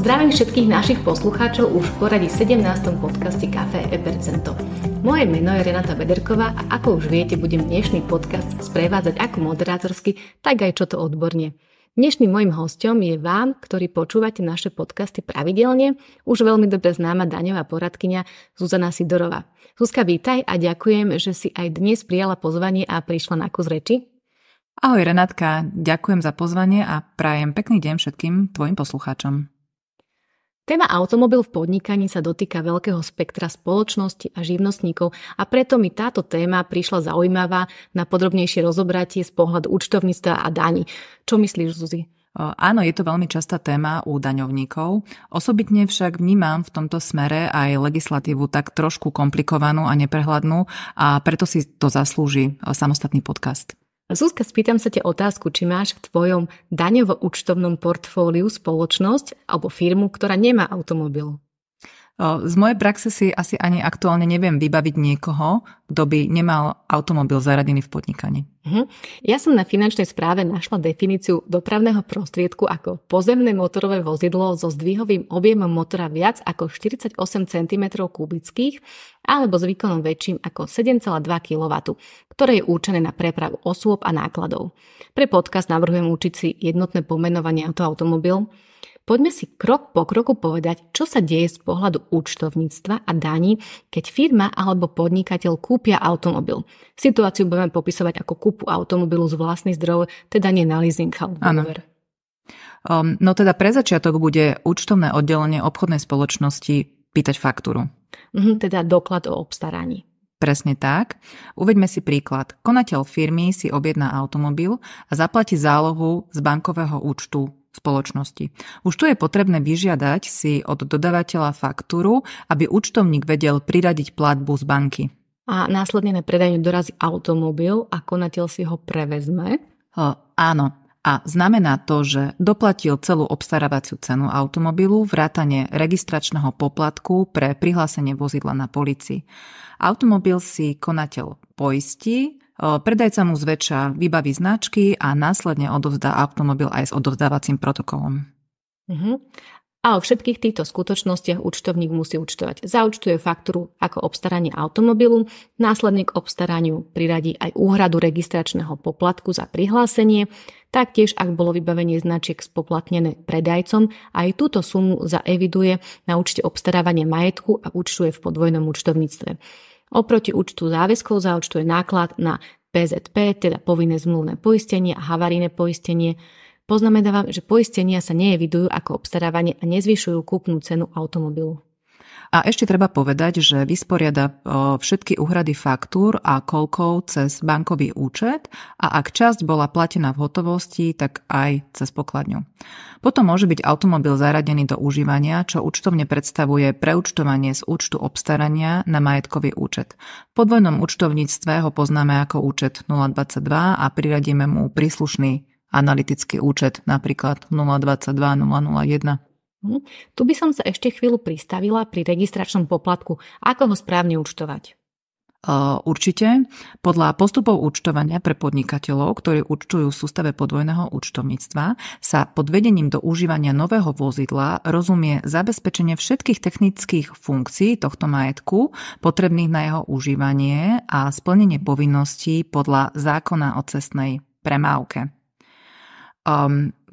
Zdravím všetkých našich poslucháčov už v poradí 17. podcaste Café e Percento. Moje meno je Renata Bederková a ako už viete, budem dnešný podcast sprevádzať ako moderátorsky, tak aj čo to odborne. Dnešným mojím hosťom je vám, ktorí počúvate naše podcasty pravidelne, už veľmi dobre známa daňová poradkyňa Zuzana Sidorová. Zuzka, vítaj a ďakujem, že si aj dnes prijala pozvanie a prišla na kus reči. Ahoj Renátka, ďakujem za pozvanie a prajem pekný deň všetkým tvojim poslucháčom. Téma automobil v podnikaní sa dotýka veľkého spektra spoločnosti a živnostníkov a preto mi táto téma prišla zaujímavá na podrobnejšie rozobratie z pohľadu účtovníctva a daní. Čo myslíš, Zuzi? Áno, je to veľmi častá téma u daňovníkov. Osobitne však vnímam v tomto smere aj legislatívu tak trošku komplikovanú a neprehľadnú a preto si to zaslúži samostatný podcast. Zuzka, spýtam sa ťa otázku, či máš v tvojom daňovo-účtovnom portfóliu spoločnosť alebo firmu, ktorá nemá automobil? Z mojej praxe si asi ani aktuálne neviem vybaviť niekoho, kto by nemal automobil zaradený v podnikaní. Ja som na finančnej správe našla definíciu dopravného prostriedku ako pozemné motorové vozidlo so zdvihovým objemom motora viac ako 48 cm3 alebo s výkonom väčším ako 7,2 kW, ktoré je určené na prepravu osôb a nákladov. Pre podcast navrhujem učiť si jednotné pomenovanie automobil. Poďme si krok po kroku povedať, čo sa deje z pohľadu účtovníctva a daní, keď firma alebo podnikateľ kúpia automobil. Situáciu budeme popisovať ako kúpu automobilu z vlastných zdrojov, teda nie na leasing alebo úver. No teda pre začiatok bude účtovné oddelenie obchodnej spoločnosti pýtať faktúru. Teda doklad o obstaraní. Presne tak. Uveďme si príklad. Konateľ firmy si objedná automobil a zaplatí zálohu z bankového účtu spoločnosti. Už tu je potrebné vyžiadať si od dodávateľa faktúru, aby účtovník vedel priradiť platbu z banky. A následne na predajňu dorazí automobil a konateľ si ho prevezme? Áno. A znamená to, že doplatil celú obstarávaciu cenu automobilu, vrátane registračného poplatku pre prihlásenie vozidla na polícii. Automobil si konateľ poistí, predajca mu zväčša vybaví značky a následne odovzdá automobil aj s odovzdávacím protokolom. A o všetkých týchto skutočnostiach účtovník musí účtovať. Zaúčtuje faktúru ako obstaranie automobilu, následne k obstaraniu priradí aj úhradu registračného poplatku za prihlásenie, taktiež ak bolo vybavenie značiek spoplatnené predajcom, aj túto sumu zaeviduje na účte obstarávania majetku a účtuje v podvojnom účtovníctve. Oproti účtu záväzkov zaúčtuje náklad na PZP, teda povinné zmluvné poistenie a havarijné poistenie. Poznamenávam, že poistenia sa neevidujú ako obstarávanie a nezvyšujú kúpnu cenu automobilu. A ešte treba povedať, že vysporiada všetky úhrady faktúr a kolkov cez bankový účet a ak časť bola platená v hotovosti, tak aj cez pokladňu. Potom môže byť automobil zaradený do užívania, čo účtovne predstavuje preúčtovanie z účtu obstarania na majetkový účet. V podvojnom účtovníctve ho poznáme ako účet 022 a priradíme mu príslušný analytický účet, napríklad 022 001. Tu by som sa ešte chvíľu pristavila pri registračnom poplatku. Ako ho správne účtovať? Určite. Podľa postupov účtovania pre podnikateľov, ktorí účtujú v sústave podvojného účtovníctva, sa pod vedením do užívania nového vozidla rozumie zabezpečenie všetkých technických funkcií tohto majetku, potrebných na jeho užívanie a splnenie povinností podľa zákona o cestnej premávke.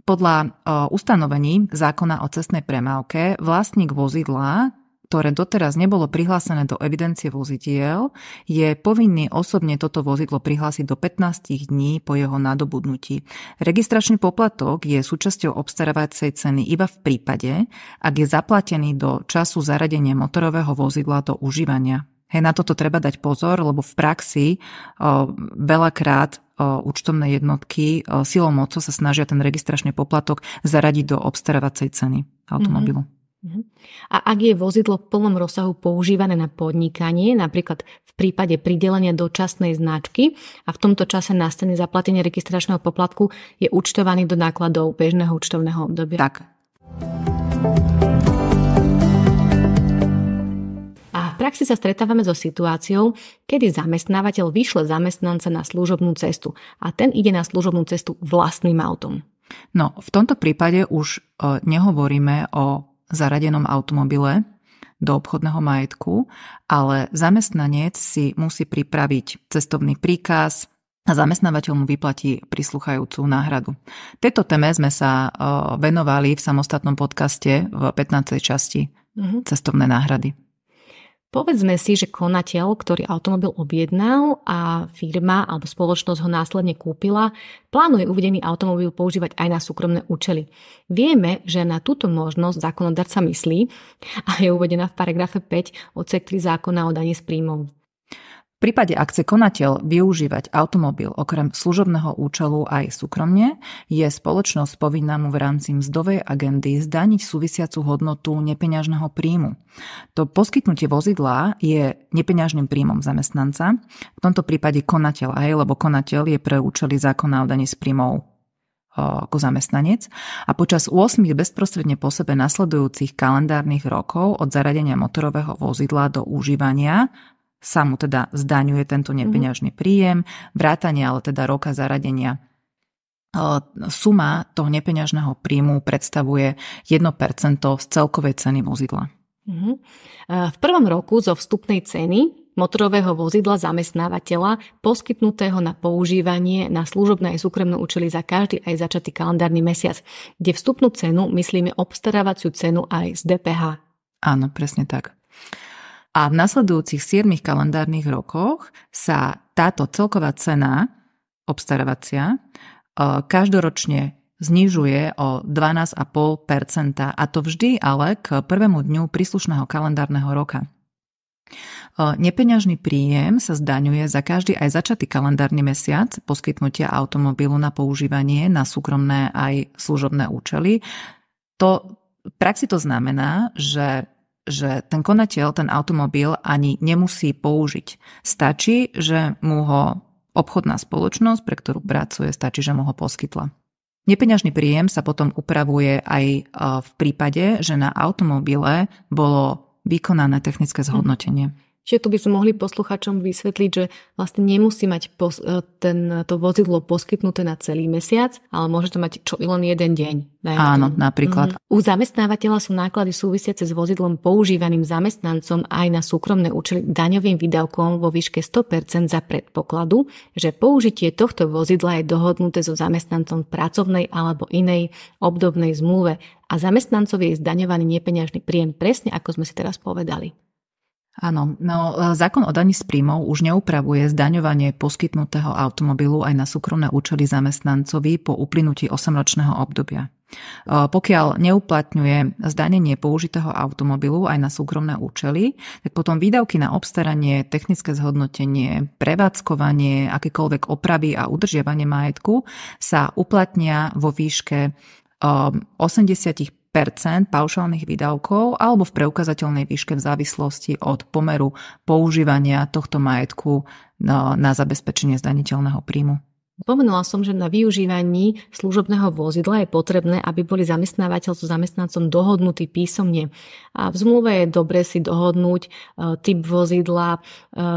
Podľa ustanovení zákona o cestnej premávke vlastník vozidla, ktoré doteraz nebolo prihlásené do evidencie vozidiel, je povinný osobne toto vozidlo prihlásiť do 15 dní po jeho nadobudnutí. Registračný poplatok je súčasťou obstarávacej ceny iba v prípade, ak je zaplatený do času zaradenia motorového vozidla do užívania. Na toto treba dať pozor, lebo v praxi veľakrát účtovné jednotky silou mocou sa snažia ten registračný poplatok zaradiť do obstarávacej ceny automobilu. A ak je vozidlo v plnom rozsahu používané na podnikanie, napríklad v prípade pridelenia dočasnej značky a v tomto čase nastane zaplatenie registračného poplatku, je účtovaný do nákladov bežného účtovného obdobia? Tak. A v praxi sa stretávame so situáciou, kedy zamestnávateľ vyšle zamestnanca na služobnú cestu a ten ide na služobnú cestu vlastným autom. No, v tomto prípade už nehovoríme o zaradenom automobile do obchodného majetku, ale zamestnanec si musí pripraviť cestovný príkaz a zamestnávateľ mu vyplatí prisluchajúcu náhradu. Tejto téme sme sa venovali v samostatnom podcaste v 15. časti cestovné náhrady. Povedzme si, že konateľ, ktorý automobil objednal a firma alebo spoločnosť ho následne kúpila, plánuje uvedený automobil používať aj na súkromné účely. Vieme, že na túto možnosť zákonodarca myslí a je uvedená v paragrafe 5 odsek 3 zákona o daní z príjmov. V prípade, ak chce konateľ využívať automobil okrem služobného účelu aj súkromne, je spoločnosť povinná mu v rámci mzdovej agendy zdaniť súvisiacu hodnotu nepeňažného príjmu. To poskytnutie vozidla je nepeňažným príjmom zamestnanca, v tomto prípade konateľ lebo konateľ je pre účely zákona o daní z príjmov ako zamestnanec a počas 8 bezprostredne po sebe nasledujúcich kalendárnych rokov od zaradenia motorového vozidla do užívania sa mu teda zdaňuje tento nepeňažný príjem, vrátane ale teda roka zaradenia. Suma toho nepeňažného príjmu predstavuje 1% z celkovej ceny vozidla. V prvom roku zo vstupnej ceny motorového vozidla zamestnávateľa poskytnutého na používanie na služobné aj súkromné účely za každý aj začatý kalendárny mesiac, kde vstupnú cenu myslíme obstarávaciu cenu aj z DPH. Áno, presne tak. A v nasledujúcich 7 kalendárnych rokoch sa táto celková cena obstarávacia každoročne znižuje o 12,5%, a to vždy ale k prvému dňu príslušného kalendárneho roka. Nepeňažný príjem sa zdaňuje za každý aj začatý kalendárny mesiac poskytnutia automobilu na používanie na súkromné aj služobné účely. V praxi to znamená, že ten konateľ ten automobil ani nemusí použiť. Stačí, že mu ho obchodná spoločnosť, pre ktorú pracuje, stačí, že mu ho poskytla. Nepeňažný príjem sa potom upravuje aj v prípade, že na automobile bolo vykonané technické zhodnotenie. Čiže tu by sme mohli posluchačom vysvetliť, že vlastne nemusí mať to vozidlo poskytnuté na celý mesiac, ale môže to mať čo i len jeden deň. Áno, napríklad. U zamestnávateľa sú náklady súvisiace s vozidlom používaným zamestnancom aj na súkromné účely daňovým výdavkom vo výške 100% za predpokladu, že použitie tohto vozidla je dohodnuté so zamestnancom v pracovnej alebo inej obdobnej zmluve a zamestnancovi je zdaňovaný nepeňažný príjem presne ako sme si teraz povedali. Áno, no zákon o daní z príjmov už neupravuje zdaňovanie poskytnutého automobilu aj na súkromné účely zamestnancovi po uplynutí 8-ročného obdobia. Pokiaľ neuplatňuje zdanenie použitého automobilu aj na súkromné účely, tak potom výdavky na obstaranie, technické zhodnotenie, prevádzkovanie, akékoľvek opravy a udržiavanie majetku sa uplatnia vo výške 80% paušálnych výdavkov alebo v preukazateľnej výške v závislosti od pomeru používania tohto majetku na zabezpečenie zdaniteľného príjmu. Spomenula som, že na využívaní služobného vozidla je potrebné, aby boli zamestnávateľ so zamestnancom dohodnutí písomne. A v zmluve je dobre si dohodnúť typ vozidla,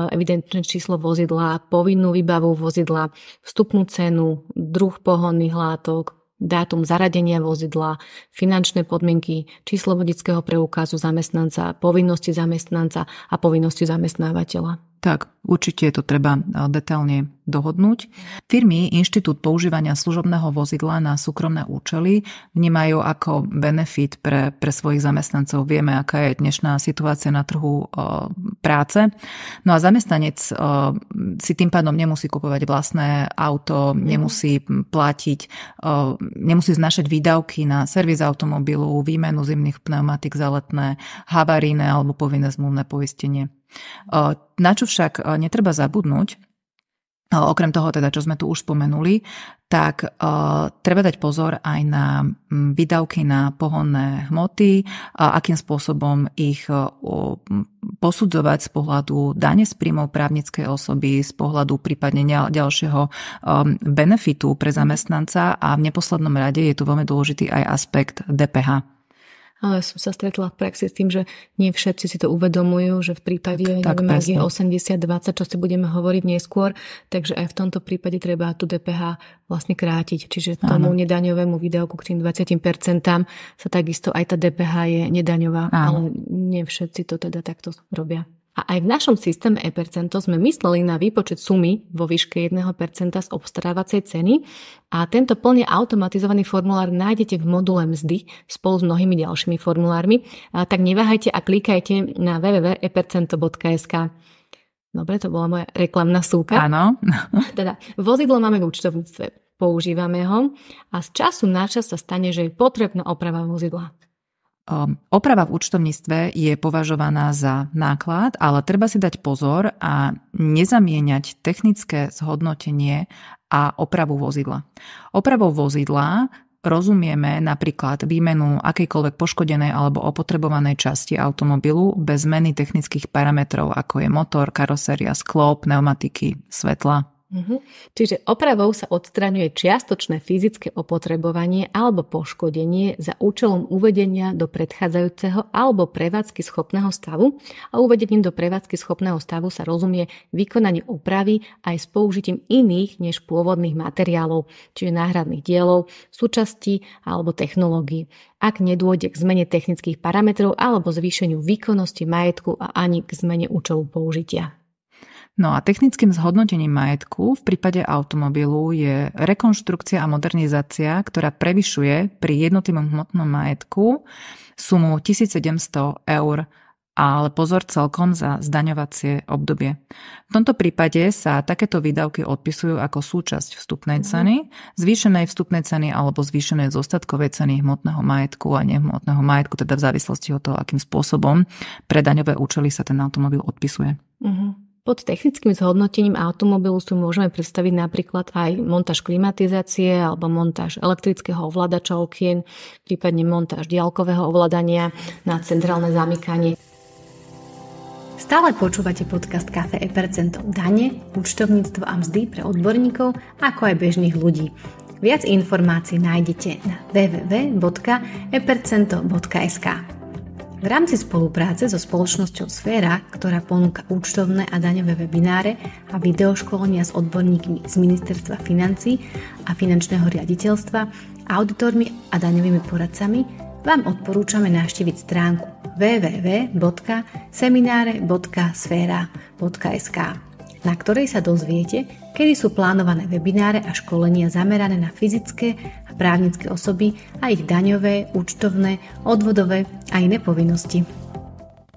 evidentné číslo vozidla, povinnú výbavu vozidla, vstupnú cenu, druh pohonných látok, dátum zaradenia vozidla, finančné podmienky, číslo vodičského preukazu zamestnanca, povinnosti zamestnanca a povinnosti zamestnávateľa. Tak, určite to treba detailne dohodnúť. Firmy inštitút používania služobného vozidla na súkromné účely vnímajú ako benefit pre svojich zamestnancov. Vieme, aká je dnešná situácia na trhu práce. No a zamestnanec si tým pádom nemusí kupovať vlastné auto, nemusí platiť, nemusí znašať výdavky na servis automobilu, výmenu zimných pneumatik za letné, havarijné alebo povinné zmluvné poistenie. Na čo však netreba zabudnúť, okrem toho teda, čo sme tu už spomenuli, tak treba dať pozor aj na výdavky na pohonné hmoty, akým spôsobom ich posudzovať z pohľadu dane z príjmov právnickej osoby, z pohľadu prípadne ďalšieho benefitu pre zamestnanca a v neposlednom rade je tu veľmi dôležitý aj aspekt DPH. Ale som sa stretla v praxi s tým, že nie všetci si to uvedomujú, že v prípade, neviem, ak je 80-20, čo si budeme hovoriť neskôr, takže aj v tomto prípade treba tú DPH vlastne krátiť. Čiže tomu nedaňovému výdavku k tým 20% sa takisto aj tá DPH je nedaňová, ale nie všetci to teda takto robia. A aj v našom systéme e-percento sme mysleli na výpočet sumy vo výške 1% z obstarávacej ceny a tento plne automatizovaný formulár nájdete v module mzdy spolu s mnohými ďalšími formulármi. Tak neváhajte a klikajte na www.epercento.sk. Dobre, to bola moja reklamná súka. Áno. Teda vozidlo máme v účtovníctve, používame ho a z času na čas sa stane, že je potrebná oprava vozidla. Oprava v účtovníctve je považovaná za náklad, ale treba si dať pozor a nezamieňať technické zhodnotenie a opravu vozidla. Opravou vozidla rozumieme napríklad výmenu akejkoľvek poškodenej alebo opotrebovanej časti automobilu bez zmeny technických parametrov, ako je motor, karoséria, sklo, pneumatiky, svetla. Čiže opravou sa odstraňuje čiastočné fyzické opotrebovanie alebo poškodenie za účelom uvedenia do predchádzajúceho alebo prevádzky schopného stavu a uvedením do prevádzky schopného stavu sa rozumie vykonanie opravy aj s použitím iných než pôvodných materiálov, čiže náhradných dielov, súčastí alebo technológií, ak nedôjde k zmene technických parametrov alebo zvýšeniu výkonnosti majetku a ani k zmene účelu použitia. No a technickým zhodnotením majetku v prípade automobilu je rekonštrukcia a modernizácia, ktorá prevyšuje pri jednotlivom hmotnom majetku sumu 1700 eur, ale pozor celkom za zdaňovacie obdobie. V tomto prípade sa takéto výdavky odpisujú ako súčasť vstupnej ceny, zvýšenej vstupnej ceny alebo zvýšenej zostatkovej ceny hmotného majetku a nehmotného majetku, teda v závislosti od toho, akým spôsobom pre daňové účely sa ten automobil odpisuje. Pod technickým zhodnotením automobilu si môžeme predstaviť napríklad aj montáž klimatizácie alebo montáž elektrického ovládača okien, prípadne montáž diaľkového ovládania na centrálne zamykanie. Stále počúvate podcast Café e-percento, dane, účtovníctvo a mzdy pre odborníkov, ako aj bežných ľudí. Viac informácií nájdete na www.epercento.sk. V rámci spolupráce so spoločnosťou Sféra, ktorá ponúka účtovné a daňové webináre a videoškolenia s odborníkmi z Ministerstva financií a finančného riaditeľstva, auditormi a daňovými poradcami, vám odporúčame navštíviť stránku www.seminare.sfera.sk, na ktorej sa dozviete, kedy sú plánované webináre a školenia zamerané na fyzické a právnické osoby a ich daňové, účtovné, odvodové a iné povinnosti.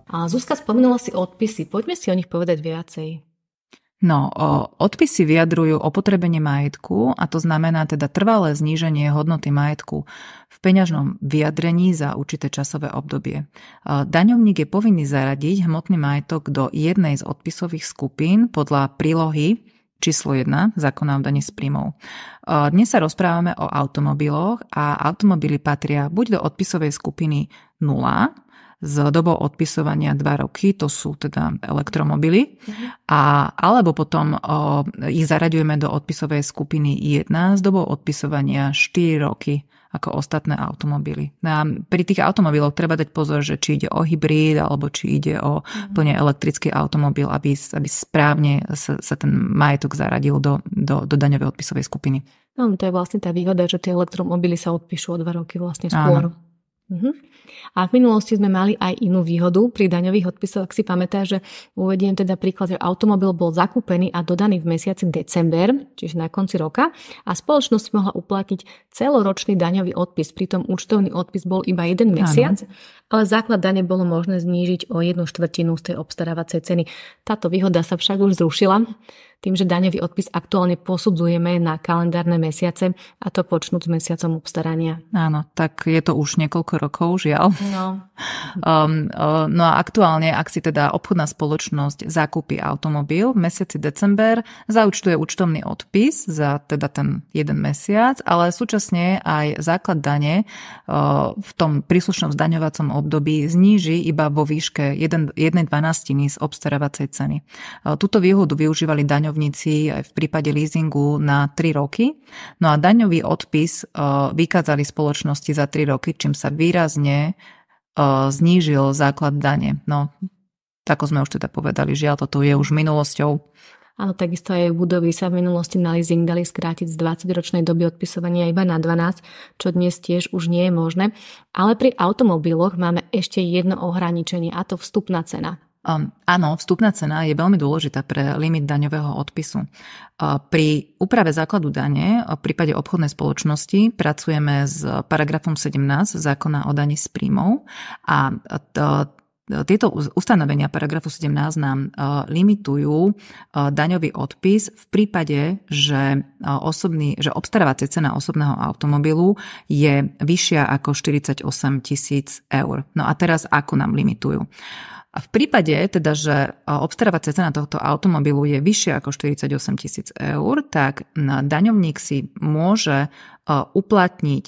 A Zuzka spomínala si odpisy. Poďme si o nich povedať viacej. No, odpisy vyjadrujú opotrebenie majetku a to znamená teda trvalé zníženie hodnoty majetku v peňažnom vyjadrení za určité časové obdobie. Daňovník je povinný zaradiť hmotný majetok do jednej z odpisových skupín podľa prílohy číslo 1 zákona o daní z príjmov. Dnes sa rozprávame o automobiloch a automobily patria buď do odpisovej skupiny 0 s dobou odpisovania 2 roky, to sú teda elektromobily, alebo potom ich zaraďujeme do odpisovej skupiny 1 s dobou odpisovania 4 roky ako ostatné automobily. A pri tých automobiloch treba dať pozor, že či ide o hybrid alebo či ide o plne elektrický automobil, aby správne sa ten majetok zaradil do daňovej odpisovej skupiny. No, to je vlastne tá výhoda, že tie elektromobily sa odpíšu o 2 roky vlastne skôr. Áno. A v minulosti sme mali aj inú výhodu pri daňových odpisoch, ak si pamätáš, že uvediem teda príklad, že automobil bol zakúpený a dodaný v mesiaci december, čiže na konci roka, a spoločnosť mohla uplatniť celoročný daňový odpis, pritom účtovný odpis bol iba 1 mesiac, ale základ dane bolo možné znížiť o 1/4 z tej obstarávacej ceny. Táto výhoda sa však už zrušila, tým, že daňový odpis aktuálne posudzujeme na kalendárne mesiace a to počnúť s mesiacom obstarania. Áno, tak je to už niekoľko rokov, žiaľ. No. No a aktuálne, ak si teda obchodná spoločnosť zakúpi automobil v mesiaci december, zaúčtuje účtovný odpis za teda ten 1 mesiac, ale súčasne aj základ dane v tom príslušnom zdaňovacom období zníži iba vo výške 1/12 z obstarávacej ceny. Túto výhodu využívali daňovníci aj v prípade leasingu na 3 roky. No a daňový odpis vykázali spoločnosti za 3 roky, čím sa výrazne znížil základ dane. No, ako sme už teda povedali, žiaľ, toto je už minulosťou. Áno, takisto aj budovy sa v minulosti na leasing dali skrátiť z 20-ročnej doby odpisovania iba na 12, čo dnes tiež už nie je možné. Ale pri automobiloch máme ešte jedno ohraničenie, a to vstupná cena. Áno, vstupná cena je veľmi dôležitá pre limit daňového odpisu. Pri úprave základu dane v prípade obchodnej spoločnosti pracujeme s paragrafom 17 zákona o dani z príjmov a tieto ustanovenia paragrafu 17 nám limitujú daňový odpis v prípade, že obstarávacia cena osobného automobilu je vyššia ako 48 000 eur. No a teraz ako nám limitujú? A v prípade teda, že obstarávacia cena tohto automobilu je vyššia ako 48 000 eur, tak daňovník si môže uplatniť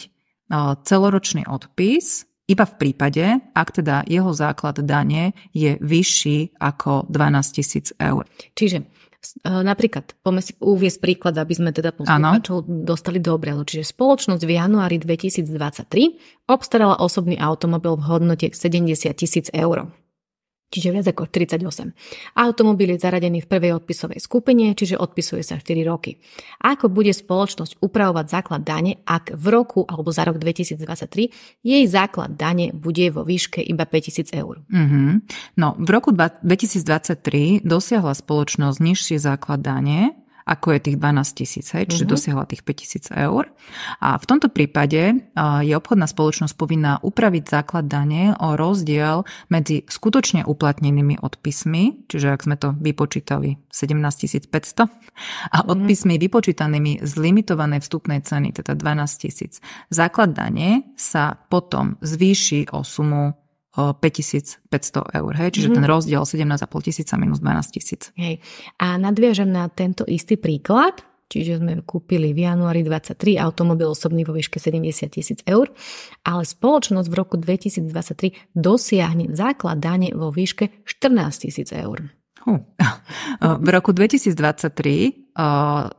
celoročný odpis iba v prípade, ak teda jeho základ dane je vyšší ako 12 000 eur. Čiže napríklad, poďme si uviesť príklad, aby sme teda poslucháčov dostali do obrazu. Čiže spoločnosť v januári 2023 obstarala osobný automobil v hodnote 70 000 eur. Čiže viac ako 38. Automobil je zaradený v prvej odpisovej skupine, čiže odpisuje sa 4 roky. Ako bude spoločnosť upravovať základ dane, ak v roku alebo za rok 2023 jej základ dane bude vo výške iba 5 000 eur? No, v roku 2023 dosiahla spoločnosť nižší základ dane, ako je tých 12 000, čiže dosiahla tých 5 000 eur. A v tomto prípade je obchodná spoločnosť povinná upraviť základ dane o rozdiel medzi skutočne uplatnenými odpismi, čiže ak sme to vypočítali 17 500, a odpismi vypočítanými z limitovanej vstupnej ceny, teda 12 000. Základ dane sa potom zvýši o sumu 5500 eur, hej? Čiže ten rozdiel 17 500 minus 12 000. Hej. A nadviažem na tento istý príklad, čiže sme kúpili v januári 23 automobil osobný vo výške 70 000 eur, ale spoločnosť v roku 2023 dosiahne základ dane vo výške 14 000 eur. V roku 2023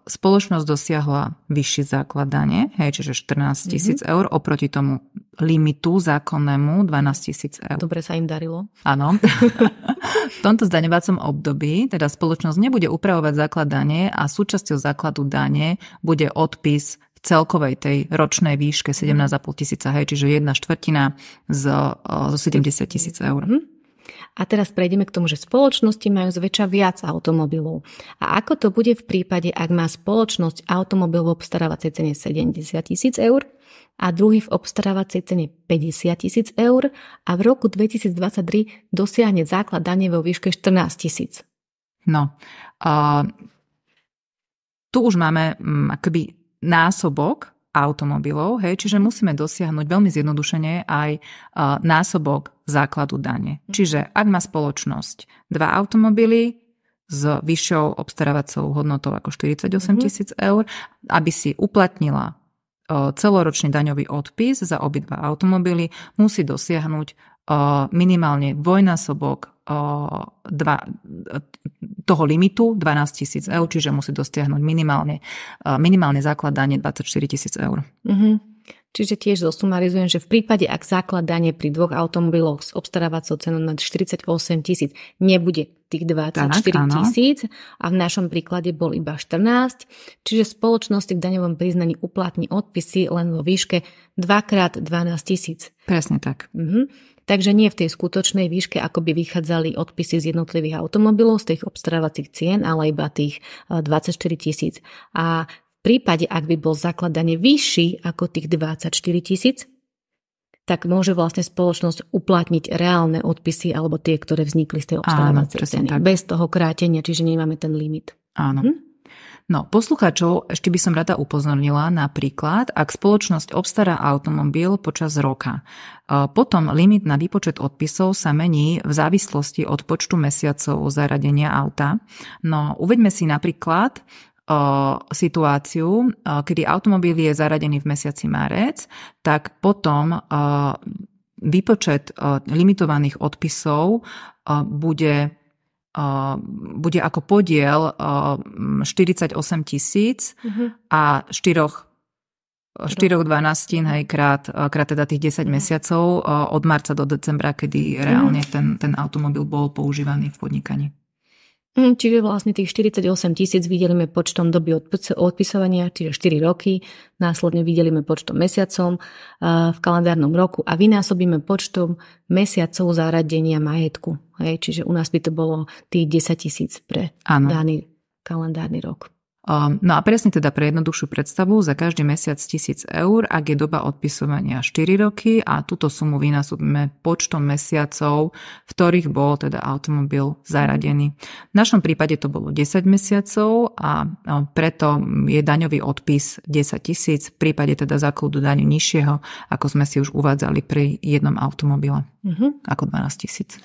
spoločnosť dosiahla vyšší základ dane, čiže 14 000 eur oproti tomu limitu zákonnému 12 000 eur. Dobre sa im darilo. Áno. V tomto zdaňovacom období teda spoločnosť nebude upravovať základ dane a súčasťou základu dane bude odpis v celkovej tej ročnej výške 17 500, čiže 1/4 zo 70 000 eur. A teraz prejdeme k tomu, že spoločnosti majú zväčša viac automobilov. A ako to bude v prípade, ak má spoločnosť automobil v obstarávacej cene 70 000 eur a druhý v obstarávacej cene 50 000 eur a v roku 2023 dosiahne základ dane vo výške 14 000? No, tu už máme akoby násobok automobilov, čiže musíme dosiahnuť veľmi zjednodušene aj násobok základu dane. Čiže ak má spoločnosť 2 automobily s vyššou obstarávacou hodnotou ako 48 000 eur, aby si uplatnila celoročný daňový odpis za obidva automobily, musí dosiahnuť minimálne dvojnásobok toho limitu 12 000 eur, čiže musí dosiahnuť minimálne základ dane 24 000 eur. Čiže tiež zosumarizujem, že v prípade, ak základ dane pri 2 automobiloch s obstarávacou cenou nad 48 000 nebude tých 24 000 a v našom príklade bol iba 14, čiže spoločnosti k daňovom priznaní uplatní odpisy len vo výške 2x 12 000. Presne tak. Takže nie v tej skutočnej výške, ako by vychádzali odpisy z jednotlivých automobilov, z tých obstarávacích cien, ale iba tých 24 000. A v prípade, ak by bol základ dane vyšší ako tých 24 000, tak môže vlastne spoločnosť uplatniť reálne odpisy alebo tie, ktoré vznikli z tej obstarávacej ceny. Tak. Bez toho krátenia, čiže nemáme ten limit. Áno. No, poslucháčov ešte by som rada upozornila na príklad, ak spoločnosť obstará automobil počas roka. Potom limit na výpočet odpisov sa mení v závislosti od počtu mesiacov zaradenia auta. No, uveďme si napríklad situáciu, kedy automobil je zaradený v mesiaci marec, tak potom výpočet limitovaných odpisov bude ako podiel 48 000 a 4 4/12, hej, krát teda tých 10 mesiacov od marca do decembra, kedy reálne ten automobil bol používaný v podnikaní. Čiže vlastne tých 48 000 vydelíme počtom doby odpisovania, čiže 4 roky, následne vydelíme počtom mesiacom v kalendárnom roku a vynásobíme počtom mesiacov zaradenia majetku. Hej, čiže u nás by to bolo tých 10 000 pre daný kalendárny rok. No a presne teda pre jednoduchšiu predstavu, za každý mesiac 1 000 eur, ak je doba odpisovania 4 roky a túto sumu vynásobíme počtom mesiacov, v ktorých bol teda automobil zaradený. V našom prípade to bolo 10 mesiacov a preto je daňový odpis 10 000, v prípade teda základu daňu nižšieho, ako sme si už uvádzali pri jednom automobile, ako 12 000.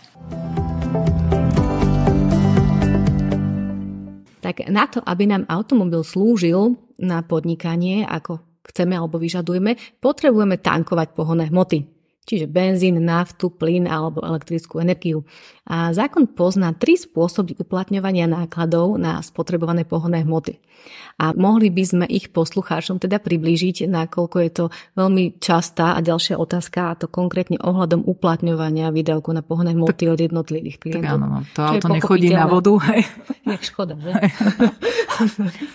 Tak na to, aby nám automobil slúžil na podnikanie, ako chceme alebo vyžadujeme, potrebujeme tankovať pohonné hmoty. Čiže benzín, naftu, plyn alebo elektrickú energiu. A zákon pozná 3 spôsoby uplatňovania nákladov na spotrebované pohonné hmoty. A mohli by sme ich poslucháčom teda priblížiť, nakoľko je to veľmi častá a ďalšia otázka, a to konkrétne ohľadom uplatňovania výdavku na pohonné hmoty od jednotlivých klientov. Tak áno, to auto nechodí na vodu. Jak škoda, že?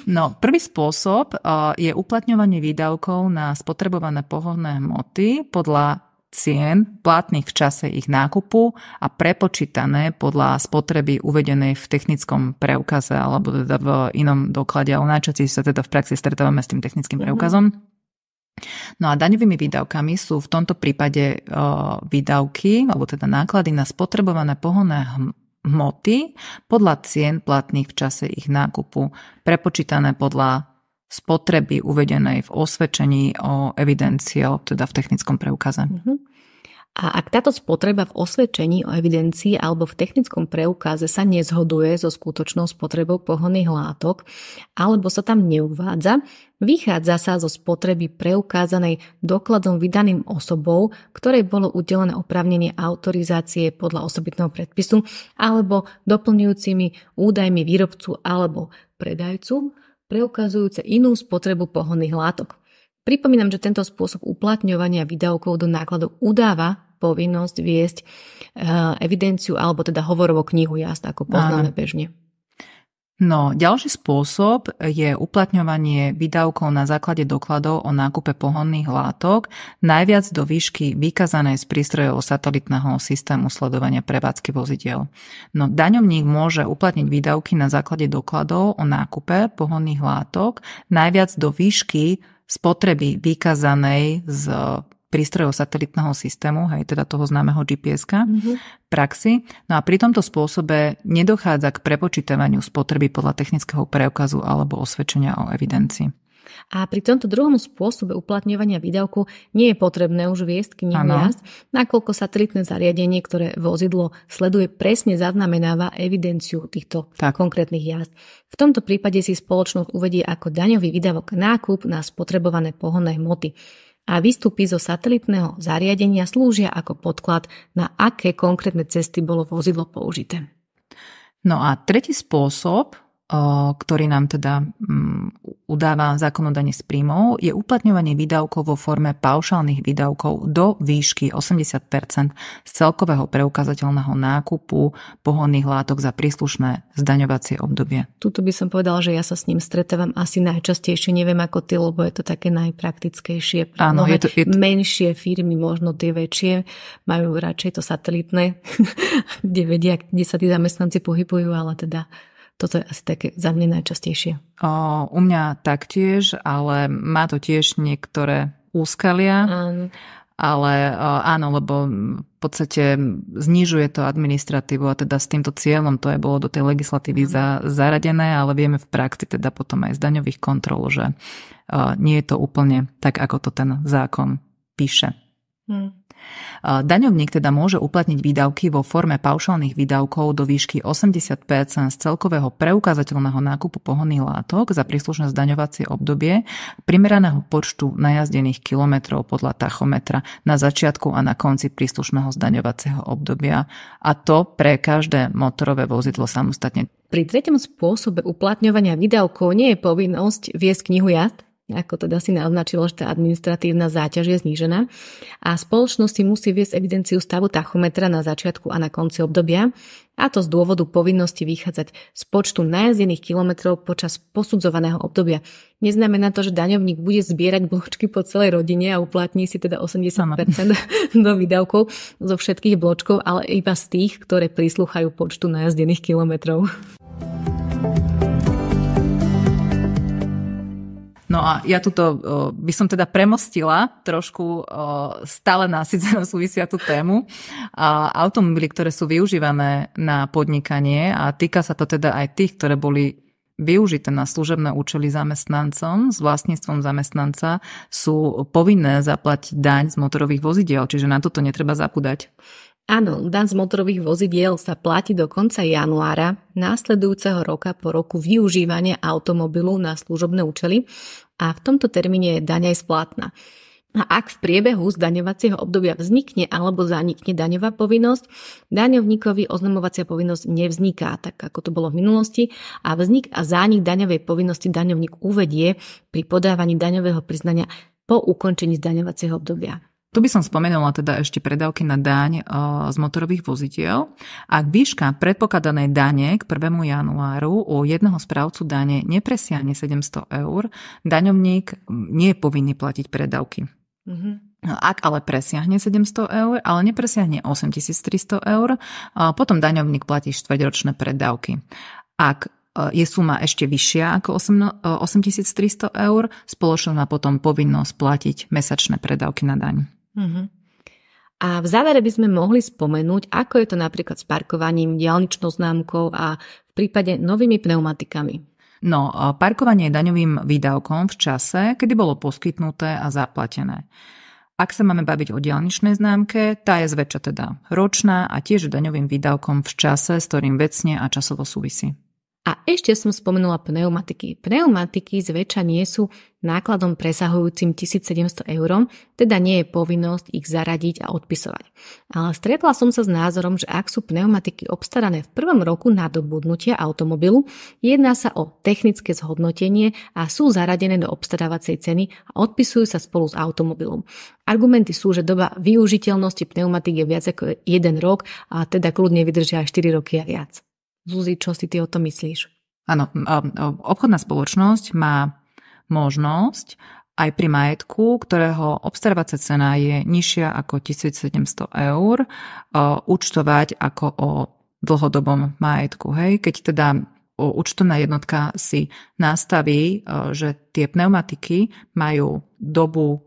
No, prvý spôsob je uplatňovanie výdavkov na spotrebované pohonné hmoty podľa cien platných v čase ich nákupu a prepočítané podľa spotreby uvedenej v technickom preukaze alebo teda v inom doklade, ale najčastejšie sa teda v praxi stretávame s tým technickým preukazom. No a daňovými výdavkami sú v tomto prípade výdavky alebo teda náklady na spotrebované pohonné hmoty podľa cien platných v čase ich nákupu prepočítané podľa spotreby uvedenej v osvedčení o evidencii, teda v technickom preukaze. A ak táto spotreba v osvedčení o evidencii alebo v technickom preukaze sa nezhoduje so skutočnou spotrebou pohonných látok alebo sa tam neuvádza, vychádza sa zo spotreby preukázanej dokladom vydaným osobou, ktorej bolo udelené oprávnenie autorizácie podľa osobitného predpisu alebo doplňujúcimi údajmi výrobcu alebo predajcu, preukazujúce inú spotrebu pohonných látok. Pripomínam, že tento spôsob uplatňovania výdavkov do nákladov udáva povinnosť viesť evidenciu alebo teda hovorovú knihu jazd, ako poznáme bežne. No, ďalší spôsob je uplatňovanie výdavkov na základe dokladov o nákupe pohonných látok, najviac do výšky vykazanej z prístrojov satelitného systému sledovania prevádzky vozidiel. No, daňovník môže uplatniť výdavky na základe dokladov o nákupe pohonných látok, najviac do výšky spotreby vykazanej z prístrojov satelitného systému, hej, teda toho známeho GPS-ka, praxi. No a pri tomto spôsobe nedochádza k prepočítavaniu spotreby podľa technického preukazu alebo osvedčenia o evidencii. A pri tomto druhom spôsobe uplatňovania výdavku nie je potrebné už viesť knihu jazd, nakoľko satelitné zariadenie, ktoré vozidlo sleduje, presne zaznamenáva evidenciu týchto konkrétnych jazd. V tomto prípade si spoločnosť uvedie ako daňový výdavok nákup na spotrebované pohonné hmoty. A výstupy zo satelitného zariadenia slúžia ako podklad, na aké konkrétne cesty bolo vozidlo použité. No a tretí spôsob, ktorý nám teda udáva zákon o daní z príjmov, je uplatňovanie výdavkov vo forme paušálnych výdavkov do výšky 80% z celkového preukázateľného nákupu pohonných látok za príslušné zdaňovacie obdobie. Tuto by som povedala, že ja sa s ním stretávam asi najčastejšie, neviem ako ty, lebo je to také najpraktickejšie. Áno, je to... menšie firmy, možno tie väčšie, majú radšej to satelitné, kde vedia, kde sa tí zamestnanci pohybujú, ale teda toto je asi také za mňa najčastejšie. U mňa taktiež, ale má to tiež niektoré úskalia. Ale áno, lebo v podstate znižuje to administratívu a teda s týmto cieľom to je bolo do tej legislatívy zaradené, ale vieme v praxi teda potom aj z daňových kontrol, že nie je to úplne tak, ako to ten zákon píše. Daňovník teda môže uplatniť výdavky vo forme paušálnych výdavkov do výšky 80% z celkového preukázateľného nákupu pohonných látok za príslušné zdaňovacie obdobie primeraného počtu najazdených kilometrov podľa tachometra na začiatku a na konci príslušného zdaňovacieho obdobia, a to pre každé motorové vozidlo samostatne. Pri treťom spôsobe uplatňovania výdavkov nie je povinnosť viesť knihu jazd. ako teda si naznačilo, že tá administratívna záťaž je znížená. A spoločnosť si musí viesť evidenciu stavu tachometra na začiatku a na konci obdobia, a to z dôvodu povinnosti vychádzať z počtu najazdených kilometrov počas posudzovaného obdobia. Neznamená to, že daňovník bude zbierať bločky po celej rodine a uplatní si teda 80% do výdavkov zo všetkých bločkov, ale iba z tých, ktoré prislúchajú počtu najazdených kilometrov. No a ja tuto by som teda premostila trošku stále nasýdenú súvisiacu tému. Automobily, ktoré sú využívané na podnikanie, a týka sa to teda aj tých, ktoré boli využité na služebné účely zamestnancom s vlastníctvom zamestnanca, sú povinné zaplatiť daň z motorových vozidiel, čiže na toto netreba zabúdať. Áno, daň z motorových vozidiel sa platí do konca januára následujúceho roka po roku využívania automobilu na služobné účely a v tomto termíne je daň aj splatná. A ak v priebehu zdaňovacieho obdobia vznikne alebo zanikne daňová povinnosť, daňovníkovi oznamovacia povinnosť nevzniká, tak ako to bolo v minulosti, a vznik a zánik daňovej povinnosti daňovník uvedie pri podávaní daňového priznania po ukončení zdaňovacieho obdobia. Tu by som spomenula teda ešte predávky na daň z motorových vozidiel. Ak výška predpokladanej dane k 1. januáru u jedného správcu dane nepresiahne 700 eur, daňovník nie je povinný platiť predávky. Ak ale presiahne 700 eur, ale nepresiahne 8300 eur, potom daňovník platí štvrťročné predávky. Ak je suma ešte vyššia ako 8300 eur, spoločnosť má potom povinnosť platiť mesačné predávky na daň. A v závere by sme mohli spomenúť, ako je to napríklad s parkovaním, diaľničnou známkou a v prípade novými pneumatikami. No, parkovanie je daňovým výdavkom v čase, kedy bolo poskytnuté a zaplatené. Ak sa máme baviť o diaľničnej známke, tá je zväčša teda ročná a tiež daňovým výdavkom v čase, s ktorým vecne a časovo súvisí. A ešte som spomenula pneumatiky. Pneumatiky zväčša nie sú nákladom presahujúcim 1700 eur, teda nie je povinnosť ich zaradiť a odpisovať. Ale stretla som sa s názorom, že ak sú pneumatiky obstarané v prvom roku nadobudnutia automobilu, jedná sa o technické zhodnotenie a sú zaradené do obstarávacej ceny a odpisujú sa spolu s automobilom. Argumenty sú, že doba využiteľnosti pneumatik je viac ako 1 rok a teda kľudne vydržia aj 4 roky a viac. Zuzi, čo si ty o tom myslíš? Áno, obchodná spoločnosť má možnosť aj pri majetku, ktorého obstarávacia cena je nižšia ako 1700 eur, účtovať ako o dlhodobom majetku. Hej? Keď teda účtovná jednotka si nastaví, že tie pneumatiky majú dobu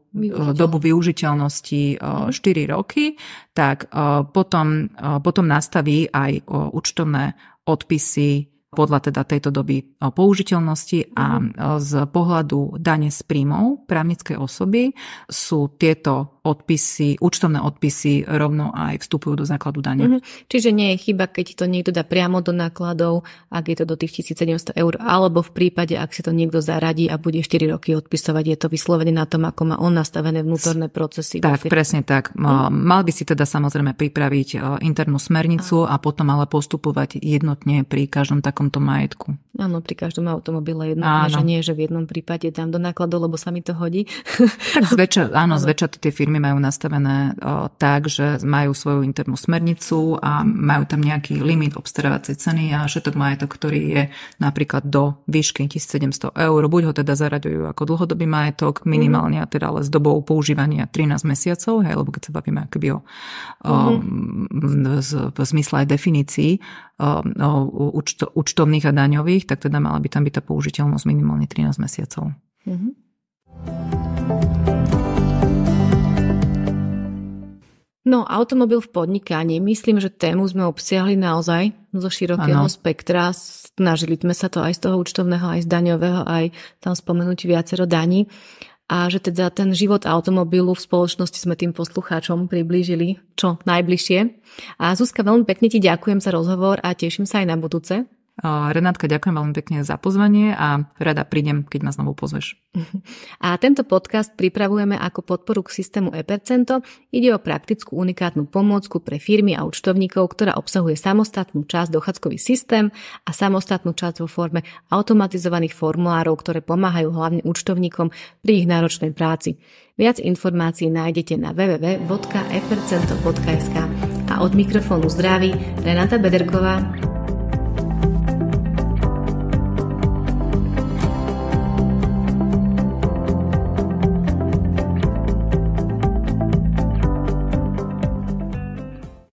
využiteľnosti 4 roky, tak potom nastaví aj účtovné odpisy podľa teda tejto doby použiteľnosti a z pohľadu dane z príjmov právnickej osoby sú tieto odpisy, účtovné odpisy rovno aj vstupujú do základu dane. Čiže nie je chyba, keď to niekto dá priamo do nákladov, ak je to do tých 1700 eur, alebo v prípade, ak si to niekto zaradí a bude 4 roky odpisovať, je to vyslovene na tom, ako má on nastavené vnútorné procesy. Tak, presne tak. Mal by si teda samozrejme pripraviť internú smernicu a potom ale postupovať jednotne pri každom takomto majetku. Áno, pri každom automobile jednotne, že nie, že v jednom prípade dám do nákladov, lebo sa mi to hodí. Tak zväčša to tie firmy majú nastavené tak, že majú svoju internú smernicu a majú tam nejaký limit obstarávacej ceny a všetok majetok, ktorý je napríklad do výšky 1700 eur, buď ho teda zaraďujú ako dlhodobý majetok, minimálne a teda ale s dobou používania 13 mesiacov, hej, lebo keď sa bavíme akoby v zmysle aj definícií účtovných a daňových, tak teda mala by tam byť tá použiteľnosť minimálne 13 mesiacov. No, automobil v podnikaní. Myslím, že tému sme obsiahli naozaj zo širokého spektra. Snažili sme sa to aj z toho účtovného, aj z daňového, aj tam spomenúť viacero daní. A že teda ten život automobilu v spoločnosti sme tým poslucháčom priblížili čo najbližšie. A Zuzka, veľmi pekne ti ďakujem za rozhovor a teším sa aj na budúce. Renátka, ďakujem veľmi pekne za pozvanie a rada prídem, keď ma znovu pozveš. A tento podcast pripravujeme ako podporu k systému e-percento. Ide o praktickú unikátnu pomôcku pre firmy a účtovníkov, ktorá obsahuje samostatnú časť dochádzkový systém a samostatnú časť vo forme automatizovaných formulárov, ktoré pomáhajú hlavne účtovníkom pri ich náročnej práci. Viac informácií nájdete na www.epercento.sk. A od mikrofónu zdraví Renáta Bederková.